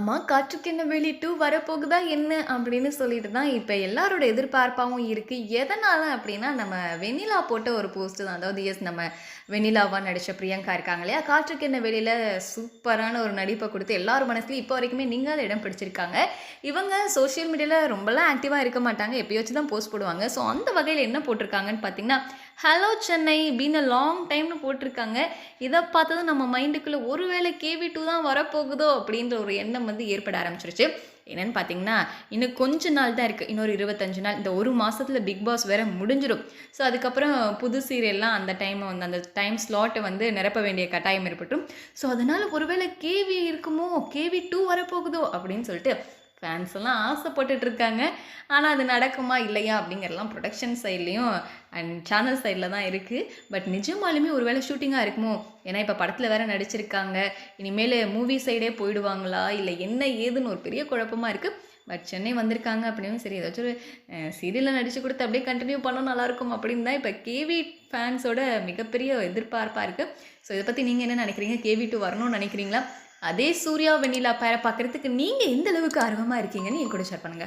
ஆமா, "காற்றுக்கென்ன வெளி 2 வரப்போகுதா என்ன?" அப்படின்னு சொல்லிட்டு தான் இப்ப எல்லாரோட எதிர்பார்ப்பாவும் இருக்கு. எதனால அப்படின்னா, நம்ம வெண்ணிலா போட்ட ஒரு போஸ்ட் தான். அதாவது நம்ம வெண்ணிலாவா நடிச்ச பிரியங்கா இருக்காங்க இல்லையா? "காற்றுக்கென்ன வெளில" சூப்பரான ஒரு நடிப்ப குடுத்து எல்லார் மனசுலயும் இப்போ வரைக்குமே நீங்காத இடம் பிடிச்சிருக்காங்க. இவங்க சோசியல் மீடியால ரொம்பலாம் ஆக்டிவா இருக்க மாட்டாங்க. எப்பயாச்சும் தான் போஸ்ட் போடுவாங்க. ஸோ அந்த வகையில என்ன போட்டிருக்காங்கன்னு பார்த்தீங்கன்னா, "hello Chennai been a long டைம்னு போட்டிருக்காங்க. இத பார்த்ததும் நம்ம மைண்டுக்குள்ள ஒருவேளை கேவி 2 தான் வரப்போகுதோ அப்படின்ற ஒரு எண்ணம் வந்து ஏற்பட ஆரம்பிச்சுருச்சு. என்னன்னு பார்த்தீங்கன்னா, இன்னும் கொஞ்ச நாள் தான் இருக்கு. இன்னொரு 25 நாள். இந்த 1 மாசத்துல பிக் பாஸ் வேற முடிஞ்சிரும். ஸோ அதுக்கப்புறம் புது சீரியல்லாம் அந்த டைம் வந்து அந்த டைம் ஸ்லாட்ட வந்து நிரப்ப வேண்டிய கட்டாயம் ஏற்பட்டுரும். ஸோ அதனால ஒருவேளை கேவி இருக்குமோ, கேவி 2 வரப்போகுதோ அப்படின்னு சொல்லிட்டு ஃபேன்ஸ் எல்லாம் ஆசைப்பட்டுட்டு இருக்காங்க. ஆனா அது நடக்குமா இல்லையா அப்படிங்கிறதெல்லாம் புரொடக்ஷன் சைட்லயும் அண்ட் சேனல் சைட்ல தான் இருக்கு. பட் நிஜமாலுமே ஒரு வேளை ஷூட்டிங்கா இருக்குமோ? ஏன்னா இப்ப படத்துல வேற நடிச்சிருக்காங்க. இனிமேலு மூவி சைடே போயிடுவாங்களா? இல்ல என்ன ஏதுன்னு ஒரு பெரிய குழப்பமா இருக்கு. பட் சென்னை வந்திருக்காங்க அப்படியும் சரி ஏதாச்சும் ஒரு சீரியல்ல நடிச்சு குடுத்து அப்படியே கன்டின்யூ பண்ணா நல்லாயிருக்கும் அப்படின்னு தான் இப்ப கேவி ஃபேன்ஸோட மிகப்பெரிய எதிர்பார்ப்பா இருக்கு. ஸோ இத பத்தி நீங்க என்ன நினைக்கிறீங்க? கேவி 2 வரணும்னு நினைக்கிறீங்களா? அதே சூர்யா, வெண்ணிலா பேர பார்க்கறதுக்கு நீங்க எந்த அளவுக்கு ஆர்வமா இருக்கீங்கன்னு என் கூட ஷேர் பண்ணுங்க.